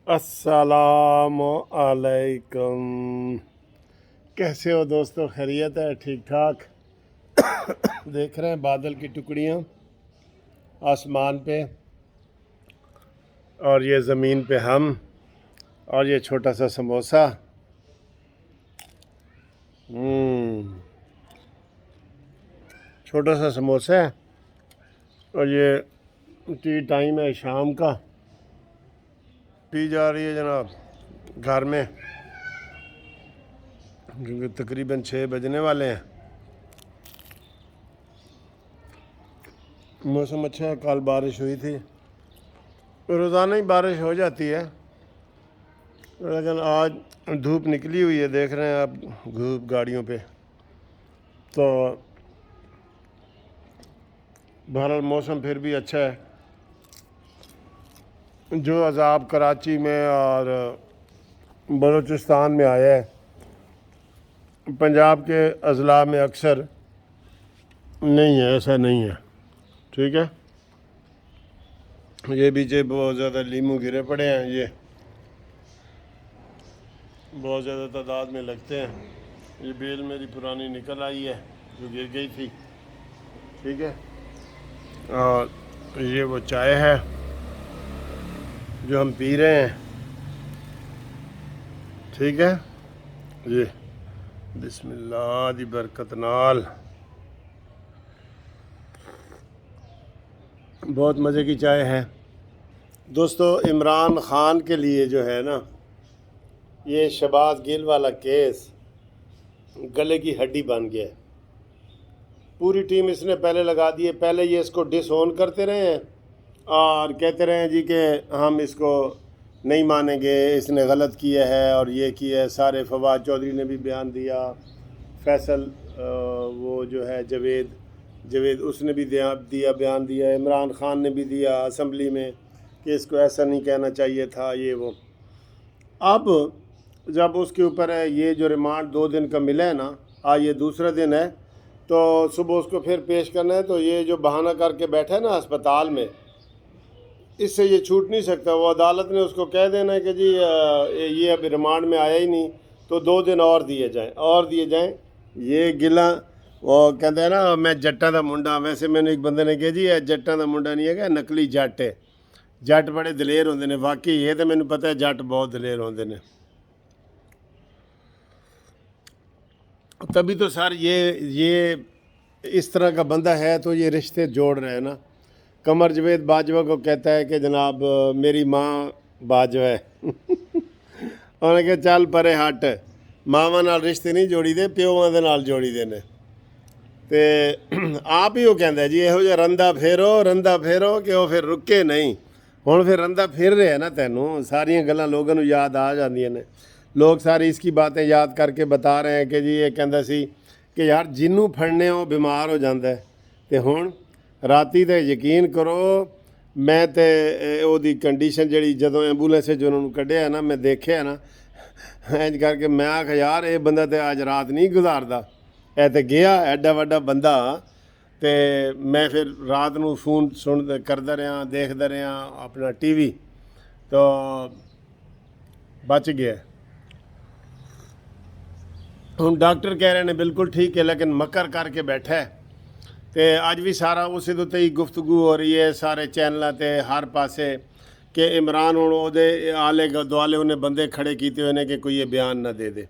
السلام علیکم۔ کیسے ہو دوستو؟ خیریت ہے؟ ٹھیک ٹھاک؟ دیکھ رہے ہیں بادل کی ٹکڑیاں آسمان پہ، اور یہ زمین پہ ہم، اور یہ چھوٹا سا سموسہ۔ چھوٹا سا سموسہ ہے، اور یہ ٹی ٹائم ہے شام کا، پی جا رہی ہے جناب گھر میں، کیونکہ تقریباً 6 بجنے والے ہیں۔ موسم اچھا ہے، کل بارش ہوئی تھی، روزانہ ہی بارش ہو جاتی ہے، لیکن آج دھوپ نکلی ہوئی ہے، دیکھ رہے ہیں آپ دھوپ گاڑیوں پہ۔ تو بہرحال موسم پھر بھی اچھا ہے۔ جو عذاب کراچی میں اور بلوچستان میں آیا ہے، پنجاب کے اضلاع میں اکثر نہیں ہے، ایسا نہیں ہے، ٹھیک ہے۔ یہ پیچھے بہت زیادہ لیمو گرے پڑے ہیں، یہ بہت زیادہ تعداد میں لگتے ہیں۔ یہ بیل میری پرانی نکل آئی ہے جو گر گئی تھی، ٹھیک ہے۔ اور یہ وہ چائے ہے جو ہم پی رہے ہیں، ٹھیک ہے۔ یہ بسم اللہ دی برکت نال بہت مزے کی چائے ہے دوستو۔ عمران خان کے لیے جو ہے نا، یہ شہباز گل والا کیس گلے کی ہڈی بن گیا ہے۔ پوری ٹیم اس نے پہلے لگا دی ہے، پہلے یہ اس کو ڈس اون کرتے رہے ہیں اور کہتے رہے ہیں جی کہ ہم اس کو نہیں مانیں گے، اس نے غلط کیا ہے اور یہ کیا ہے۔ سارے فواد چودھری نے بھی بیان دیا، فیصل وہ جو ہے جوید اس نے بھی بیان دیا، عمران خان نے بھی دیا اسمبلی میں کہ اس کو ایسا نہیں کہنا چاہیے تھا، یہ وہ۔ اب جب اس کے اوپر ہے یہ جو ریمانڈ 2 دن کا ملا ہے نا، آج یہ دوسرا دن ہے، تو صبح اس کو پھر پیش کرنا ہے۔ تو یہ جو بہانہ کر کے بیٹھا ہے نا ہسپتال میں، اس سے یہ چھوٹ نہیں سکتا۔ وہ عدالت نے اس کو کہہ دینا ہے کہ جی یہ اب ریمانڈ میں آیا ہی نہیں، تو 2 دن اور دیے جائیں۔ یہ گلا وہ کہتے ہیں نا میں جٹاں دا منڈا، ویسے میں نے ایک بندے نے کہا جی یہ جٹاں دا منڈا نہیں ہے کہ نقلی جٹ ہے، جٹ بڑے دلیر ہوندے نے۔ واقعی یہ تو مینوں پتہ ہے جٹ بہت دلیر ہوندے نے۔ تبھی تو سر یہ اس طرح کا بندہ ہے تو یہ رشتے جوڑ رہے ہیں نا۔ قمر جاوید باجوہ کو کہتا ہے کہ جناب میری ماں باجوہ ہے انہوں نے کہا چل پرے ہٹ، ماواں نال رشتے نہیں جوڑی دے، پیواں دے نال جوڑی دے نے۔ تے آپ ہی وہ کہندا ہے جی یہو جہا رندہ پھیرو کہ وہ پھر رکے نہیں۔ ہن پھر رندہ پھر رہے ہیں نا، تینوں ساریاں گلاں لوگاں نوں یاد آ جاندیاں نے۔ لوگ ساری اس کی باتیں یاد کر کے بتا رہے ہیں کہ جی یہ کہندا سی کہ یار جنوں پھڑنے وہ بیمار ہو جاندا ہے۔ تے ہن راتی تے یقین کرو میں تے او دی کنڈیشن جڑی جدوں ایمبولینس جو انہوں کڈیا نا، میں دیکھیا نا انج کر کے میں آکھا یار اے بندہ تے آج رات نہیں گزاردا، اے تے گیا ایڈا وڈا بندہ۔ تے میں پھر رات نو فون کردا رہا، دیکھدا رہا اپنا ٹی وی، تو بچ گیا۔ ہن ڈاکٹر کہہ رہے ہیں بالکل ٹھیک ہے، لیکن مکر کر کے بیٹھا ہے۔ تے اج بھی سارا اسی دے ہی گفتگو ہو رہی ہے سارے چینلاں تے ہر پاسے کہ عمران ہن او دے آلے دوالے انہیں بندے کھڑے کیتے ہوئے نے کہ کوئی یہ بیان نہ دے دے،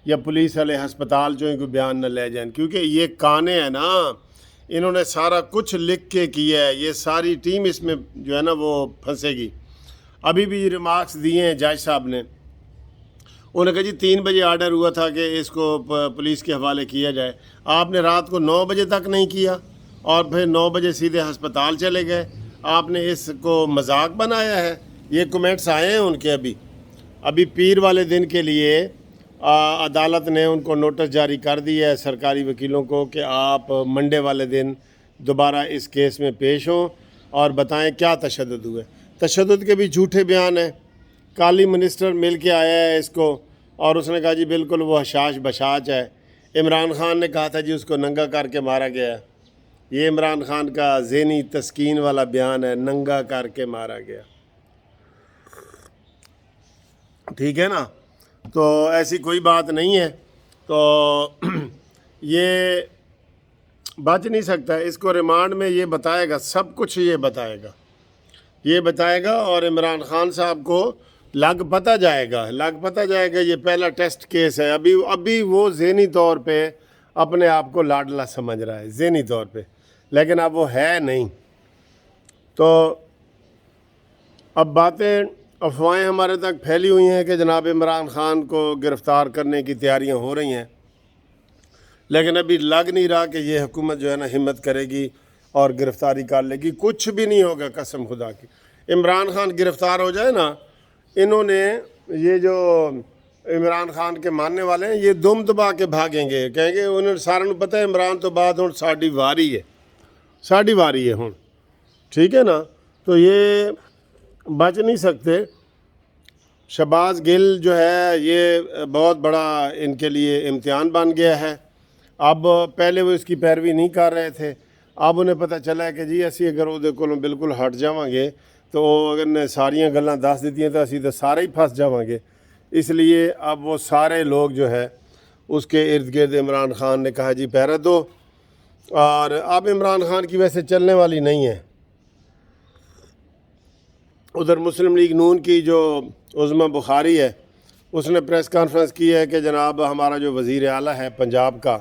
یا پولیس والے ہسپتال چوں ہی کوئی بیان نہ لے جائیں، کیونکہ یہ کانے ہیں نا، انہوں نے سارا کچھ لکھ کے کیا ہے۔ یہ ساری ٹیم اس میں جو ہے نا وہ پھنسے گی۔ ابھی بھی ریمارکس دیے ہیں جج صاحب نے، انہوں نے کہا جی 3 بجے آرڈر ہوا تھا کہ اس کو پولیس کے حوالے کیا جائے، آپ نے رات کو 9 بجے تک نہیں کیا، اور پھر 9 بجے سیدھے ہسپتال چلے گئے۔ آپ نے اس کو مذاق بنایا ہے۔ یہ کومنٹس آئے ہیں ان کے ابھی پیر والے دن کے لیے عدالت نے ان کو نوٹس جاری کر دیا ہے سرکاری وکیلوں کو کہ آپ منڈے والے دن دوبارہ اس کیس میں پیش ہوں اور بتائیں کیا تشدد ہوئے۔ تشدد کے بھی جھوٹے بیان ہیں۔ کالی منسٹر مل کے آیا ہے اس کو، اور اس نے کہا جی بالکل وہ حشاش بشاش ہے۔ عمران خان نے کہا تھا جی اس کو ننگا کر کے مارا گیا ہے۔ یہ عمران خان کا ذہنی تسکین والا بیان ہے، ننگا کر کے مارا گیا۔ ٹھیک ہے نا، تو ایسی کوئی بات نہیں ہے، تو یہ بچ نہیں سکتا، اس کو ریمانڈ میں یہ بتائے گا، سب کچھ یہ بتائے گا اور عمران خان صاحب کو لگ پتہ جائے گا یہ پہلا ٹیسٹ کیس ہے، ابھی وہ ذہنی طور پہ اپنے آپ کو لاڈلا سمجھ رہا ہے ذہنی طور پہ، لیکن اب وہ ہے نہیں۔ تو اب باتیں افواہیں ہمارے تک پھیلی ہوئی ہیں کہ جناب عمران خان کو گرفتار کرنے کی تیاریاں ہو رہی ہیں، لیکن ابھی لگ نہیں رہا کہ یہ حکومت جو ہے نا ہمت کرے گی اور گرفتاری کر لے گی، کچھ بھی نہیں ہوگا قسم خدا کی۔ عمران خان گرفتار ہو جائے نا، انہوں نے یہ جو عمران خان کے ماننے والے ہیں یہ دم دبا کے بھاگیں گے، کہیں گے انہوں ساروں کو پتہ ہے عمران تو بعد ہوں ساڈی واری ہے ہوں، ٹھیک ہے نا، تو یہ بچ نہیں سکتے۔ شہباز گل جو ہے یہ بہت بڑا ان کے لیے امتحان بن گیا ہے۔ اب پہلے وہ اس کی پیروی نہیں کر رہے تھے، اب انہیں پتہ چلا ہے کہ جی اسی اگر وہ کولوں بالکل ہٹ جاواں گے تو اگر نے ساریاں گلاں دس دیتی ہیں تو اسی تو سارے ہی پھنس جاواں گے، اس لیے اب وہ سارے لوگ جو ہے اس کے ارد گرد عمران خان نے کہا جی پہرا دو، اور اب عمران خان کی ویسے چلنے والی نہیں ہے۔ ادھر مسلم لیگ نون کی جو عظمیٰ بخاری ہے اس نے پریس کانفرنس کی ہے کہ جناب ہمارا جو وزیر اعلیٰ ہے پنجاب کا،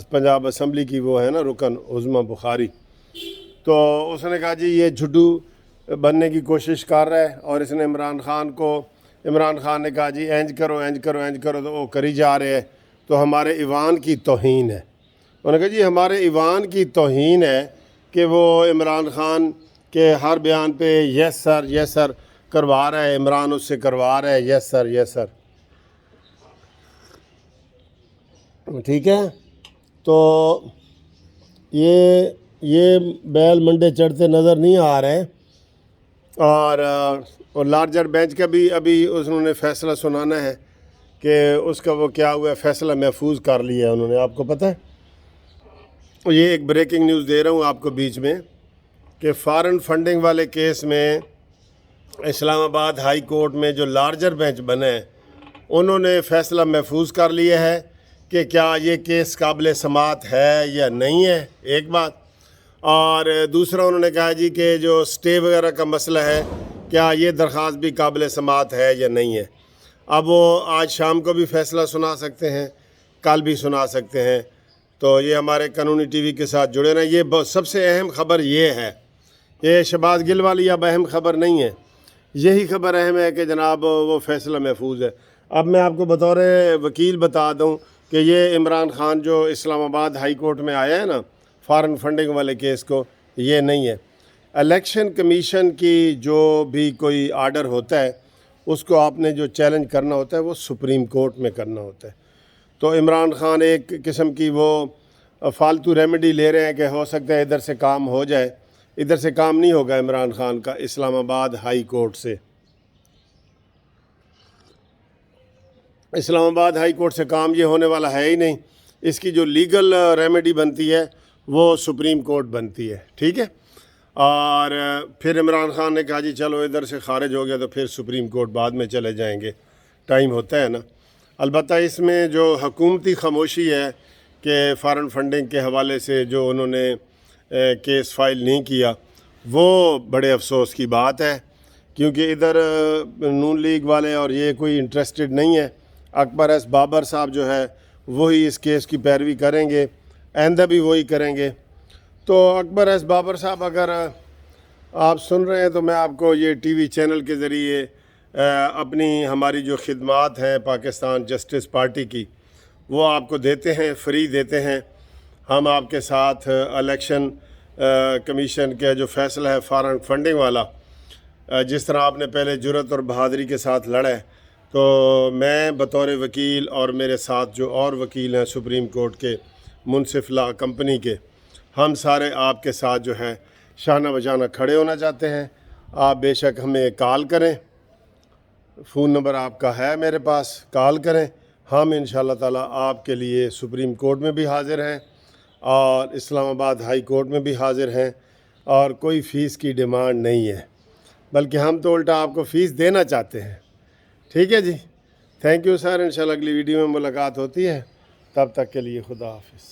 پنجاب اسمبلی کی وہ ہے نا رکن عظمیٰ بخاری، تو اس نے کہا جی یہ جھڈو بننے کی کوشش کر رہا ہے، اور اس نے عمران خان نے کہا جی اینج کرو تو وہ کری جا رہے ہیں، تو ہمارے ایوان کی توہین ہے۔ انہوں نے کہا جی ہمارے ایوان کی توہین ہے کہ وہ عمران خان کے ہر بیان پہ یس سر کروا رہا ہے، عمران اس سے کروا رہا ہے یس سر، ٹھیک ہے۔ تو یہ بیل منڈے چڑھتے نظر نہیں آ رہے، اور لارجر بینچ کا بھی ابھی انہوں نے فیصلہ سنانا ہے کہ اس کا وہ کیا ہوا ہے، فیصلہ محفوظ کر لیا ہے انہوں نے، آپ کو پتہ ہے۔ یہ ایک بریکنگ نیوز دے رہا ہوں آپ کو بیچ میں کہ فارن فنڈنگ والے کیس میں اسلام آباد ہائی کورٹ میں جو لارجر بینچ بنے ہیں انہوں نے فیصلہ محفوظ کر لیا ہے کہ کیا یہ کیس قابل سماعت ہے یا نہیں ہے، ایک بات، اور دوسرا انہوں نے کہا جی کہ جو سٹے وغیرہ کا مسئلہ ہے کیا یہ درخواست بھی قابل سماعت ہے یا نہیں ہے۔ اب وہ آج شام کو بھی فیصلہ سنا سکتے ہیں، کل بھی سنا سکتے ہیں، تو یہ ہمارے قانونی ٹی وی کے ساتھ جڑے رہیں۔ یہ سب سے اہم خبر یہ ہے، یہ شہباز گل والی اب اہم خبر نہیں ہے، یہی خبر اہم ہے کہ جناب وہ فیصلہ محفوظ ہے۔ اب میں آپ کو بطور وکیل بتا دوں کہ یہ عمران خان جو اسلام آباد ہائی کورٹ میں آیا ہے نا فارن فنڈنگ والے کیس کو، یہ نہیں ہے۔ الیکشن کمیشن کی جو بھی کوئی آرڈر ہوتا ہے اس کو آپ نے جو چیلنج کرنا ہوتا ہے وہ سپریم کورٹ میں کرنا ہوتا ہے۔ تو عمران خان ایک قسم کی وہ فالتو ریمیڈی لے رہے ہیں کہ ہو سکتا ہے ادھر سے کام ہو جائے، ادھر سے کام نہیں ہوگا عمران خان کا اسلام آباد ہائی کورٹ سے، اسلام آباد ہائی کورٹ سے کام یہ ہونے والا ہے ہی نہیں، اس کی جو لیگل ریمیڈی بنتی ہے وہ سپریم کورٹ بنتی ہے، ٹھیک ہے۔ اور پھر عمران خان نے کہا جی چلو ادھر سے خارج ہو گیا تو پھر سپریم کورٹ بعد میں چلے جائیں گے، ٹائم ہوتا ہے نا۔ البتہ اس میں جو حکومتی خاموشی ہے کہ فارن فنڈنگ کے حوالے سے جو انہوں نے کیس فائل نہیں کیا، وہ بڑے افسوس کی بات ہے، کیونکہ ادھر نون لیگ والے اور یہ کوئی انٹرسٹڈ نہیں ہے۔ اکبر ایس بابر صاحب جو ہے وہی اس کیس کی پیروی کریں گے، آئندہ بھی وہی کریں گے۔ تو اکبر ایس بابر صاحب اگر آپ سن رہے ہیں تو میں آپ کو یہ ٹی وی چینل کے ذریعے اپنی ہماری جو خدمات ہیں پاکستان جسٹس پارٹی کی وہ آپ کو دیتے ہیں، فری دیتے ہیں۔ ہم آپ کے ساتھ الیکشن کمیشن کا جو فیصلہ ہے فارن فنڈنگ والا، جس طرح آپ نے پہلے جرأت اور بہادری کے ساتھ لڑا ہے، تو میں بطور وکیل اور میرے ساتھ جو اور وکیل ہیں سپریم کورٹ کے، منصف لا کمپنی کے، ہم سارے آپ کے ساتھ جو ہے شانہ بشانہ کھڑے ہونا چاہتے ہیں۔ آپ بے شک ہمیں کال کریں، فون نمبر آپ کا ہے میرے پاس، کال کریں، ہم انشاءاللہ تعالی آپ کے لیے سپریم کورٹ میں بھی حاضر ہیں اور اسلام آباد ہائی کورٹ میں بھی حاضر ہیں، اور کوئی فیس کی ڈیمانڈ نہیں ہے، بلکہ ہم تو الٹا آپ کو فیس دینا چاہتے ہیں، ٹھیک ہے جی، تھینک یو سر، انشاءاللہ اگلی ویڈیو میں ملاقات ہوتی ہے، تب تک کے لیے خدا حافظ.